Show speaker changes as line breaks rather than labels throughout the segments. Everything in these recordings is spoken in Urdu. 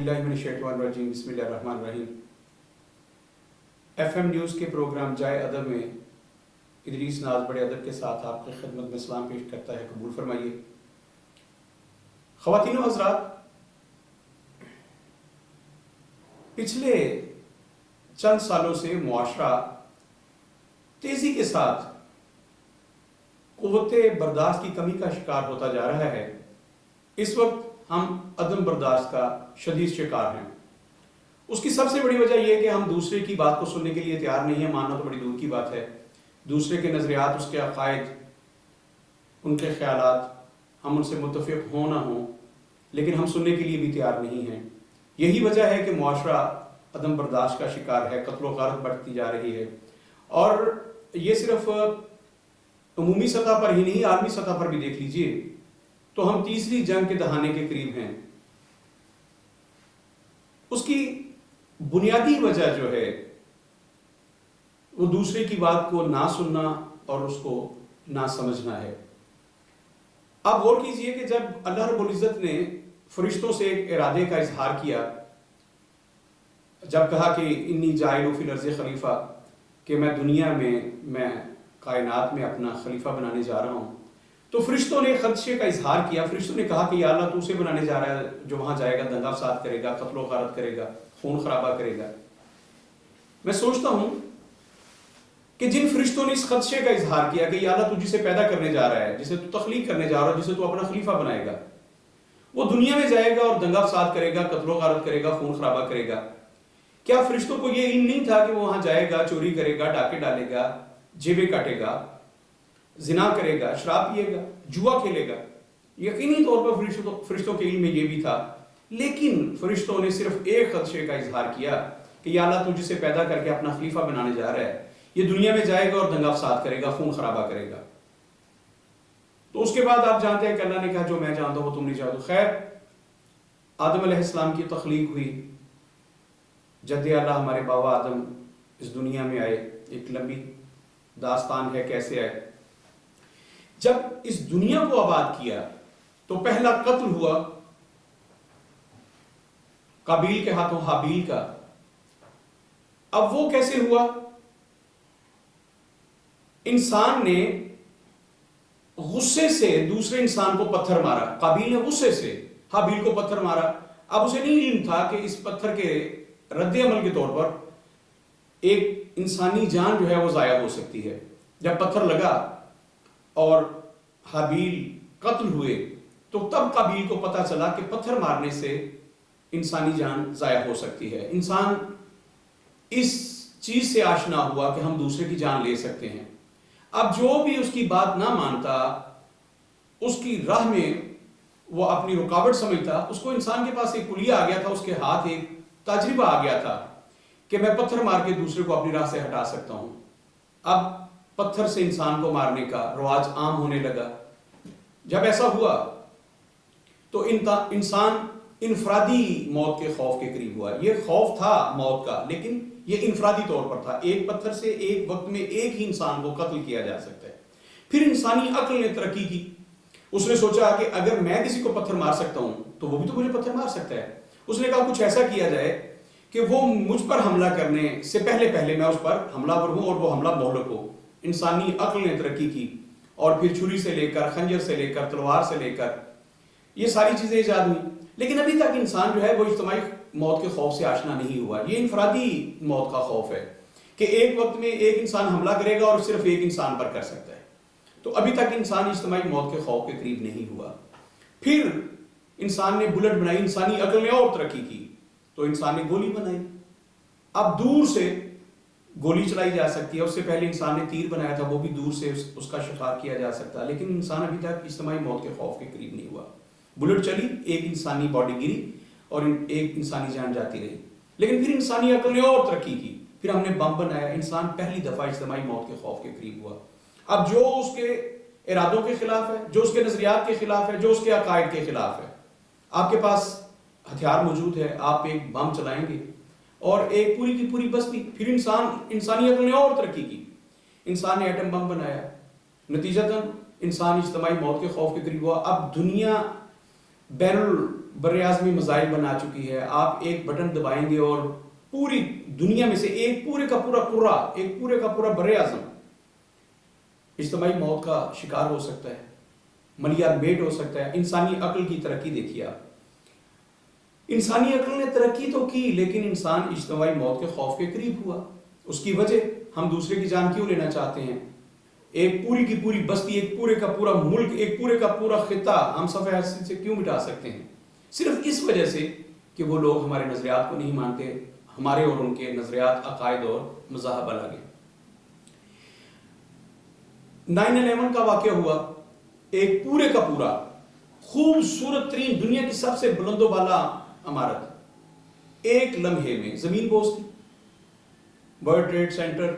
بسم اللہ الرحمن الرحیم۔ ایف ایم نیوز کے پروگرام جائے ادب میں ادریس ناز بڑے ادب کے ساتھ آپ کی خدمت میں سلام پیش کرتا ہے، قبول فرمائیے۔ خواتین و حضرات، پچھلے چند سالوں سے معاشرہ تیزی کے ساتھ قوت برداشت کی کمی کا شکار ہوتا جا رہا ہے۔ اس وقت ہم عدم برداشت کا شدید شکار ہیں۔ اس کی سب سے بڑی وجہ یہ ہے کہ ہم دوسرے کی بات کو سننے کے لیے تیار نہیں ہیں، ماننا تو بڑی دور کی بات ہے۔ دوسرے کے نظریات، اس کے عقائد، ان کے خیالات، ہم ان سے متفق ہوں نہ ہوں، لیکن ہم سننے کے لیے بھی تیار نہیں ہیں۔ یہی وجہ ہے کہ معاشرہ عدم برداشت کا شکار ہے، قتل و غارت بڑھتی جا رہی ہے، اور یہ صرف عمومی سطح پر ہی نہیں، عالمی سطح پر بھی دیکھ لیجئے تو ہم تیسری جنگ کے دہانے کے قریب ہیں۔ اس کی بنیادی وجہ جو ہے وہ دوسرے کی بات کو نہ سننا اور اس کو نہ سمجھنا ہے۔ آپ غور کیجئے کہ جب اللہ رب العزت نے فرشتوں سے ایک ارادے کا اظہار کیا، جب کہا کہ انی جاعل فی الارض خلیفہ، کہ میں دنیا میں کائنات میں اپنا خلیفہ بنانے جا رہا ہوں، تو فرشتوں نے خدشے کا اظہار کیا۔ فرشتوں نے کہا کہ یا اللہ، تو اسے بنانے جا رہا ہے جو وہاں جائے گا دنگا فساد کرے گا، قتل و غارت کرے گا، خون خرابہ کرے گا۔ میں سوچتا ہوں کہ جن فرشتوں نے اس خدشے کا اظہار کیا کہ یا اللہ، تو جسے پیدا کرنے جا رہا ہے، جسے تو تخلیق کرنے جا رہا ہے، جسے تو اپنا خلیفہ بنائے گا، وہ دنیا میں جائے گا اور دنگا فساد کرے گا، قتل و غارت کرے گا، خون خرابہ کرے گا، کیا فرشتوں کو یہ علم نہیں تھا کہ وہ وہاں جائے گا، چوری کرے گا، ڈاکے ڈالے گا، جیبیں کاٹے گا، زنا کرے گا، شراب پیے گا، جوا کھیلے گا؟ یقینی طور پر فرشتوں کے علم میں یہ بھی تھا، لیکن فرشتوں نے صرف ایک خدشے کا اظہار کیا کہ یا اللہ، تو جسے پیدا کر کے اپنا خلیفہ بنانے جا رہا ہے، یہ دنیا میں جائے گا اور دنگا فساد کرے گا، خون خرابہ کرے گا۔ تو اس کے بعد آپ جانتے ہیں کہ اللہ نے کہا جو میں جانتا ہوں وہ تم نہیں جانتے۔ خیر، آدم علیہ السلام کی تخلیق ہوئی، جد اللہ ہمارے بابا آدم اس دنیا میں آئے، ایک لمبی داستان ہے کیسے آئے۔ جب اس دنیا کو آباد کیا تو پہلا قتل ہوا قابیل کے ہاتھوں حابیل کا۔ اب وہ کیسے ہوا؟ انسان نے غصے سے دوسرے انسان کو پتھر مارا، قابیل نے غصے سے حابیل کو پتھر مارا۔ اب اسے نہیں علم تھا کہ اس پتھر کے رد عمل کے طور پر ایک انسانی جان جو ہے وہ ضائع ہو سکتی ہے۔ جب پتھر لگا اور حابیل قتل ہوئے تو تب قابیل کو پتہ چلا کہ پتھر مارنے سے انسانی جان ضائع ہو سکتی ہے۔ انسان اس چیز سے آشنا ہوا کہ ہم دوسرے کی جان لے سکتے ہیں۔ اب جو بھی اس کی بات نہ مانتا، اس کی راہ میں وہ اپنی رکاوٹ سمجھتا، اس کو انسان کے پاس ایک کلیہ آ گیا تھا، اس کے ہاتھ ایک تجربہ آ گیا تھا کہ میں پتھر مار کے دوسرے کو اپنی راہ سے ہٹا سکتا ہوں۔ اب پتھر سے انسان کو مارنے کا رواج عام ہونے لگا۔ جب ایسا ہوا تو انسان انفرادی موت کے خوف کے قریب ہوا۔ یہ خوف تھا موت کا، لیکن یہ انفرادی طور پر تھا۔ ایک پتھر سے ایک وقت میں ایک ہی انسان کو قتل کیا جا سکتا ہے۔ پھر انسانی عقل نے ترقی کی، اس نے سوچا کہ اگر میں کسی کو پتھر مار سکتا ہوں تو وہ بھی تو مجھے پتھر مار سکتا ہے۔ اس نے کہا کچھ ایسا کیا جائے کہ وہ مجھ پر حملہ کرنے سے پہلے میں اس پر حملہ ور ہوں اور وہ حملہ مہلک ہو۔ انسانی عقل نے ترقی کی، اور پھر چھری سے لے کر، خنجر سے لے کر، تلوار سے لے کر یہ ساری چیزیں ایجاد ہوئی، لیکن ابھی تک انسان جو ہے وہ اجتماعی موت کے خوف سے آشنا نہیں ہوا۔ یہ انفرادی موت کا خوف ہے کہ ایک وقت میں ایک انسان حملہ کرے گا اور صرف ایک انسان پر کر سکتا ہے۔ تو ابھی تک انسان اجتماعی موت کے خوف کے قریب نہیں ہوا۔ پھر انسان نے بلٹ بنائی، انسانی عقل نے اور ترقی کی، تو انسان نے گولی بنائی۔ اب دور سے گولی چلائی جا سکتی ہے، اس سے پہلے انسان نے تیر بنایا تھا، وہ بھی دور سے اس کا شکار کیا جا سکتا ہے، لیکن انسان ابھی تک اجتماعی موت کے خوف کے قریب نہیں ہوا۔ بلٹ چلی، ایک انسانی باڈی گری اور ایک انسانی جان جاتی رہی، لیکن پھر انسانی عقل نے اور ترقی کی، پھر ہم نے بم بنایا، انسان پہلی دفعہ اجتماعی موت کے خوف کے قریب ہوا۔ اب جو اس کے ارادوں کے خلاف ہے، جو اس کے نظریات کے خلاف ہے، جو اس کے عقائد کے خلاف ہے، آپ کے پاس ہتھیار موجود ہے، آپ ایک بم چلائیں گے اور ایک پوری کی پوری بستی۔ پھر انسانی عقل نے اور ترقی کی، انسان نے ایٹم بم بنایا، نتیجتاً انسان اجتماعی موت کے خوف کے قریب ہوا۔ اب دنیا بین بر اعظمی مزائل بنا چکی ہے. آپ ایک بٹن دبائیں گے اور پوری دنیا میں سے ایک پورے کا پورا قرہ، ایک پورے کا پورا بر اعظم اجتماعی موت کا شکار ہو سکتا ہے، ملیار میٹ ہو سکتا ہے. انسانی عقل کی ترقی دیکھیے آپ. انسانی عقل نے ترقی تو کی لیکن انسان اجتماعی موت کے خوف کے قریب ہوا. اس کی وجہ ہم دوسرے کی جان کیوں لینا چاہتے ہیں؟ ایک پوری کی پوری بستی، ایک پورے کا پورا ملک، ایک پورے کا پورا خطہ ہم صفحہ حیثیت سے کیوں مٹا سکتے ہیں؟ صرف اس وجہ سے کہ وہ لوگ ہمارے نظریات کو نہیں مانتے، ہمارے اور ان کے نظریات، عقائد اور مذاہب الگ ہیں. 9/11 کا واقعہ ہوا، ایک پورے کا پورا خوبصورت ترین دنیا کی سب سے بلند و بالا عمارت ایک لمحے میں زمین بوس تھی. ورلڈ ٹریڈ سینٹر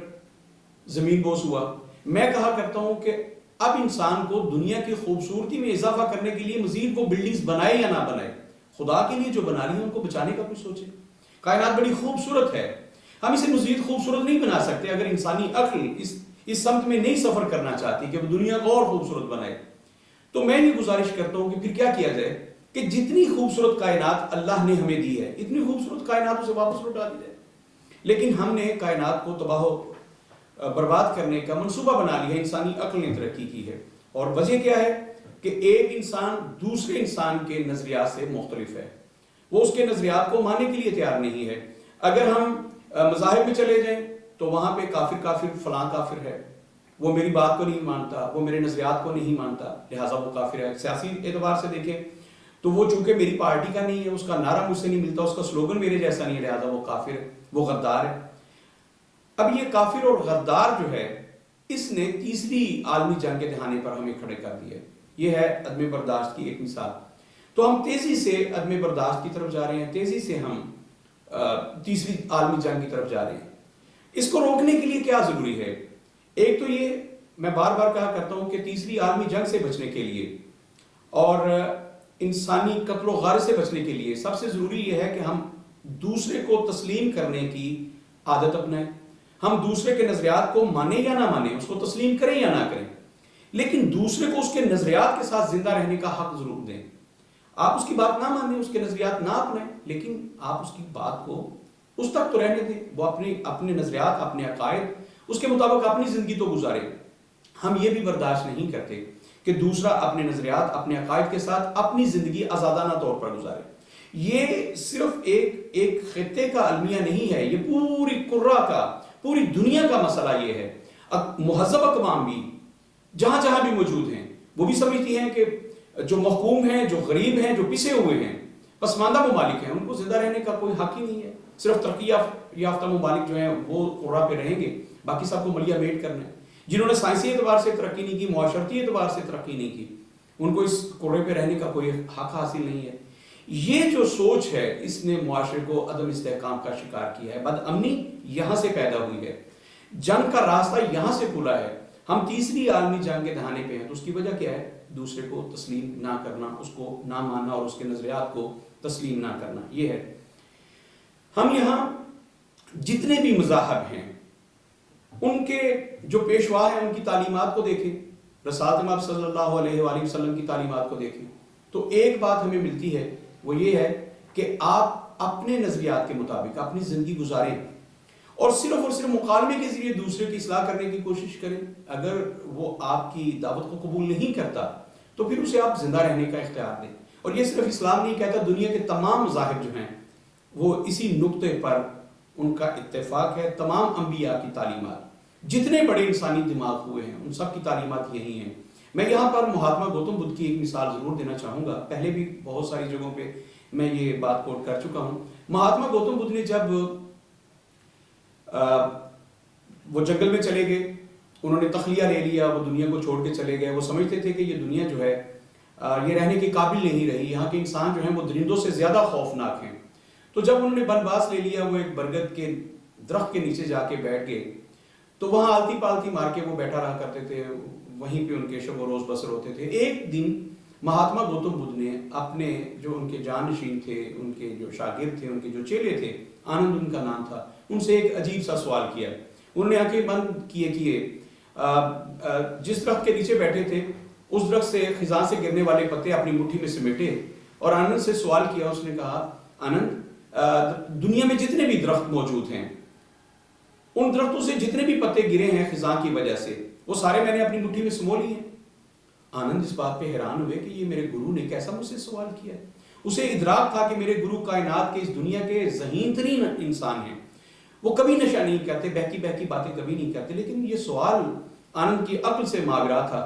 زمین بوس ہوا. میں کہا کرتا ہوں کہ اب انسان کو دنیا کی خوبصورتی میں اضافہ کرنے کے لیے مزید وہ بلڈنگز بنائے یا نہ بنائے، خدا کے لیے جو بنا رہی ہیں ان کو بچانے کا کچھ سوچے. کائنات بڑی خوبصورت ہے، ہم اسے مزید خوبصورت نہیں بنا سکتے اگر انسانی عقل اس سمت میں نہیں سفر کرنا چاہتی کہ وہ دنیا کو اور خوبصورت بنائے. تو میں یہ گزارش کرتا ہوں کہ پھر کیا کیا جائے کہ جتنی خوبصورت کائنات اللہ نے ہمیں دی ہے، اتنی خوبصورت کائنات اسے واپس لوٹا دی جائے. لیکن ہم نے کائنات کو تباہ و برباد کرنے کا منصوبہ بنا لیا. انسانی عقل نے ترقی کی ہے، اور وجہ کیا ہے کہ ایک انسان دوسرے انسان کے نظریات سے مختلف ہے، وہ اس کے نظریات کو ماننے کے لیے تیار نہیں ہے. اگر ہم مذاہب میں چلے جائیں تو وہاں پہ کافر فلاں کافر ہے، وہ میری بات کو نہیں مانتا، وہ میرے نظریات کو نہیں مانتا، لہٰذا وہ کافر ہے. سیاسی اعتبار سے دیکھیں تو وہ چونکہ میری پارٹی کا نہیں ہے، اس کا نعرہ مجھ سے نہیں ملتا، اس کا سلوگن میرے جیسا نہیں ہے، لہٰذا وہ کافر ہے، وہ غدار ہے. اب یہ کافر اور غدار جو ہے، اس نے تیسری عالمی جنگ کے دہانے پر ہمیں کھڑے کر دیا. یہ ہے عدم برداشت کی ایک مثال. تو ہم تیزی سے عدم برداشت کی طرف جا رہے ہیں، تیزی سے ہم تیسری عالمی جنگ کی طرف جا رہے ہیں. اس کو روکنے کے لیے کیا ضروری ہے؟ ایک تو یہ میں بار بار کہا کرتا ہوں کہ تیسری عالمی جنگ سے بچنے کے لیے اور انسانی قتل و غارت سے بچنے کے لیے سب سے ضروری یہ ہے کہ ہم دوسرے کو تسلیم کرنے کی عادت اپنائیں. ہم دوسرے کے نظریات کو مانیں یا نہ مانیں، اس کو تسلیم کریں یا نہ کریں، لیکن دوسرے کو اس کے نظریات کے ساتھ زندہ رہنے کا حق ضرور دیں. آپ اس کی بات نہ مانیں، اس کے نظریات نہ اپنائیں، لیکن آپ اس کی بات کو اس تک تو رہنے دیں. وہ اپنے نظریات، اپنے عقائد، اس کے مطابق اپنی زندگی تو گزارے. ہم یہ بھی برداشت نہیں کرتے کہ دوسرا اپنے نظریات، اپنے عقائد کے ساتھ اپنی زندگی آزادانہ طور پر گزارے. یہ صرف ایک خطے کا المیہ نہیں ہے، یہ پوری قرہ کا، پوری دنیا کا مسئلہ یہ ہے. مہذب اقوام بھی جہاں جہاں بھی موجود ہیں وہ بھی سمجھتی ہیں کہ جو محکوم ہیں، جو غریب ہیں، جو پسے ہوئے ہیں، پسماندہ ممالک ہیں، ان کو زندہ رہنے کا کوئی حق ہی نہیں ہے. صرف ترقی یافتہ ممالک جو ہیں وہ قرہ پہ رہیں گے، باقی سب کو ملیا میٹ کرنا ہے. جنہوں نے سائنسی اعتبار سے ترقی نہیں کی، معاشرتی اعتبار سے ترقی نہیں کی، ان کو اس قرے پہ رہنے کا کوئی حق حاصل نہیں ہے. یہ جو سوچ ہے اس نے معاشرے کو عدم استحکام کا شکار کیا ہے. بد امنی یہاں سے پیدا ہوئی ہے، جنگ کا راستہ یہاں سے کھلا ہے. ہم تیسری عالمی جنگ کے دہانے پہ ہیں. تو اس کی وجہ کیا ہے؟ دوسرے کو تسلیم نہ کرنا، اس کو نہ ماننا اور اس کے نظریات کو تسلیم نہ کرنا. یہ ہے. ہم یہاں جتنے بھی مذاہب ہیں ان کے جو پیشوا ہیں ان کی تعلیمات کو دیکھیں، رسالت امام صلی اللہ علیہ وآلہ وسلم کی تعلیمات کو دیکھیں، تو ایک بات ہمیں ملتی ہے، وہ یہ ہے کہ آپ اپنے نظریات کے مطابق اپنی زندگی گزاریں اور صرف مکالمے کے ذریعے دوسرے کی اصلاح کرنے کی کوشش کریں. اگر وہ آپ کی دعوت کو قبول نہیں کرتا تو پھر اسے آپ زندہ رہنے کا اختیار دیں. اور یہ صرف اسلام نہیں کہتا، دنیا کے تمام مذاہب جو ہیں وہ اسی نقطے پر ان کا اتفاق ہے. تمام انبیاء کی تعلیمات، جتنے بڑے انسانی دماغ ہوئے ہیں ان سب کی تعلیمات یہی ہیں. میں یہاں پر مہاتما گوتم بدھ کی ایک مثال ضرور دینا چاہوں گا. پہلے بھی بہت ساری جگہوں پہ میں یہ بات کوٹ کر چکا ہوں. مہاتما گوتم بدھ نے جب وہ جنگل میں چلے گئے، انہوں نے تخلیہ لے لیا، وہ دنیا کو چھوڑ کے چلے گئے. وہ سمجھتے تھے کہ یہ دنیا جو ہے یہ رہنے کے قابل نہیں رہی، یہاں کے انسان جو ہیں وہ درندوں سے زیادہ خوفناک ہیں. تو جب انہوں نے بنواس لے لیا، وہ ایک برگد کے درخت کے نیچے جا کے بیٹھ گئے. تو وہاں آلتی پالتی مار کے وہ بیٹھا رہا کرتے تھے، وہیں پہ ان کے شب و روز بسر ہوتے تھے. ایک دن مہاتما گوتم بدھ نے اپنے جو ان کے جانشین تھے، ان کے جو شاگرد تھے، ان کے جو چیلے تھے، آنند ان کا نام تھا، ان سے ایک عجیب سا سوال کیا. انہوں نے آنکھیں بند کیے جس درخت کے نیچے بیٹھے تھے اس درخت سے خزاں سے گرنے والے پتے اپنی مٹھی میں سمیٹے اور آنند سے سوال کیا. اس نے کہا آنند دنیا میں جتنے بھی درخت موجود ہیں ان درختوں سے جتنے بھی پتے گرے ہیں خزاں کی وجہ سے وہ سارے میں نے اپنی مٹھی میں سمو لیے ہیں. آنند اس بات پہ حیران ہوئے کہ یہ میرے گرو نے کیسا مجھ سے سوال کیا. اسے ادراک تھا کہ میرے گرو کائنات کے اس دنیا کے ذہین ترین انسان ہیں. وہ کبھی نشہ نہیں کرتے, بہکی بہکی باتیں کبھی نہیں کرتے, لیکن یہ سوال آنند کی عقل سے ماورا تھا.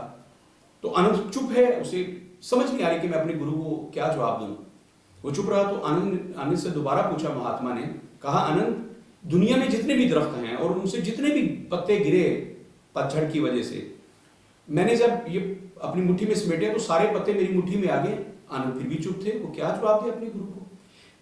تو آنند چپ ہے, اسے سمجھ نہیں آ رہی کہ میں اپنے گرو کو کیا جواب دوں. وہ چپ رہا. تو آنند سے دوبارہ پوچھا مہاتما نے, کہا آنند دنیا میں جتنے بھی درخت ہیں اور ان سے جتنے بھی پتے گرے پتجھڑ کی وجہ سے, میں نے جب یہ اپنی مٹھی میں سمیٹے تو سارے پتے میری مٹھی میں آ گئے. آنند پھر بھی چپ تھے, وہ کیا جواب دے اپنے گرو کو.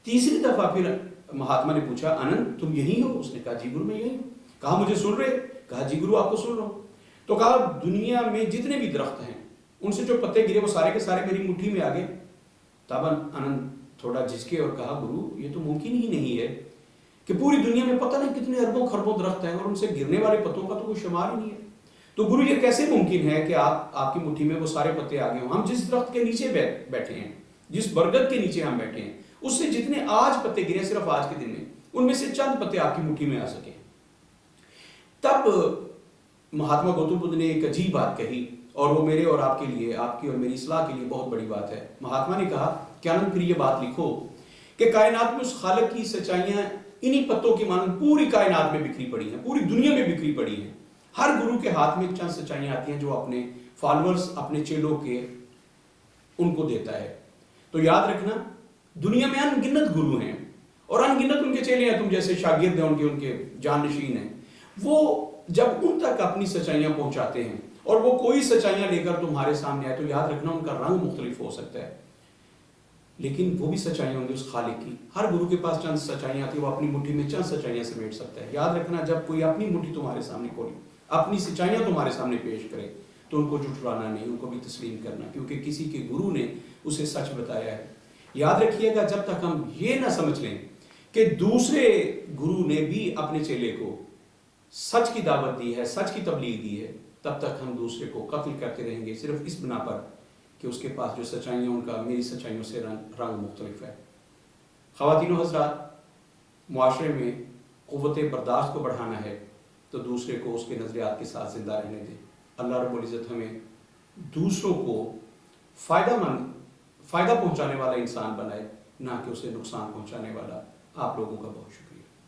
تیسری دفعہ پھر مہاتما نے پوچھا آنند تم یہی ہو؟ اس نے کہا جی گرو میں یہی ہوں. کہا مجھے سن رہے؟ کہا جی گرو آپ کو سن رہا ہوں. تو کہا دنیا میں جتنے بھی درخت ہیں ان سے جو پتے گرے وہ سارے کے سارے میری مٹھی میں آ گئے. تب آنند تھوڑا جھجکے اور کہا گرو یہ تو ممکن ہی نہیں ہے کہ پوری دنیا میں پتہ نہیں کتنے اربوں خربوں درخت ہیں اور ان سے گرنے والے پتوں کا تو کوئی شمار ہی نہیں ہے. تو گرو یہ کیسے ممکن ہے کہ آپ کی مٹھی میں وہ سارے پتے آ گئے ہوں؟ ہم جس درخت کے نیچے بیٹھے ہیں, جس برگد کے نیچے ہم بیٹھے ہیں, اس سے جتنے آج پتے گرے صرف آج کے دن میں, ان میں سے چند پتے آپ کی مٹھی میں آ سکے. تب مہاتما گوتم بدھ نے ایک عجیب بات کہی اور وہ میرے اور آپ کے لیے, آپ کی اور میری اصلاح کے لیے بہت بڑی بات ہے. مہاتما نے کہا کہ آنند پھر یہ بات لکھو کہ کائنات میں اس خالق کی سچائیاں انہی پتوں کی مانند پوری کائنات میں بکھری پڑی ہیں, پوری دنیا میں بکھری پڑی ہیں. ہر گرو کے ہاتھ میں ایک چند سچائیاں آتی ہیں جو اپنے فالورز, اپنے چیلوں کے, ان کو دیتا ہے. تو یاد رکھنا دنیا میں ان گنت گرو ہیں اور ان گنت ان کے چیلے ہیں, تم جیسے شاگرد ہیں ان کے جانشین ہیں. وہ جب ان تک اپنی سچائیاں پہنچاتے ہیں اور وہ کوئی سچائیاں لے کر تمہارے سامنے آئے تو یاد رکھنا ان کا رنگ مختلف ہو سکتا ہے, لیکن وہ بھی سچائیاں ہوں گی اس خالق کی. ہر گرو کے پاس چند سچائیاں آتی ہیں, وہ اپنی مٹھی میں چند سچائیاں سمیٹ سکتا ہے. یاد رکھنا جب کوئی اپنی مٹھی تمہارے سامنے کھولی, اپنی سچائیاں تمہارے سامنے پیش کرے تو ان کو جھٹلانا نہیں, ان کو بھی تسلیم کرنا, کیونکہ کسی کے گرو نے اسے سچ بتایا ہے. یاد رکھیے گا جب تک ہم یہ نہ سمجھ لیں کہ دوسرے گرو نے بھی اپنے چیلے کو سچ کی دعوت دی ہے, سچ کی تبلیغ دی ہے, تب تک ہم دوسرے کو قتل کرتے رہیں گے صرف اس بنا پر کہ اس کے پاس جو سچائیاں ان کا میری سچائیوں سے رنگ مختلف ہے. خواتین و حضرات, معاشرے میں قوت برداشت کو بڑھانا ہے تو دوسرے کو اس کے نظریات کے ساتھ زندہ رہنے دیں. اللہ رب العزت ہمیں دوسروں کو فائدہ پہنچانے والا انسان بنائے, نہ کہ اسے نقصان پہنچانے والا. آپ لوگوں کا بہت شکریہ.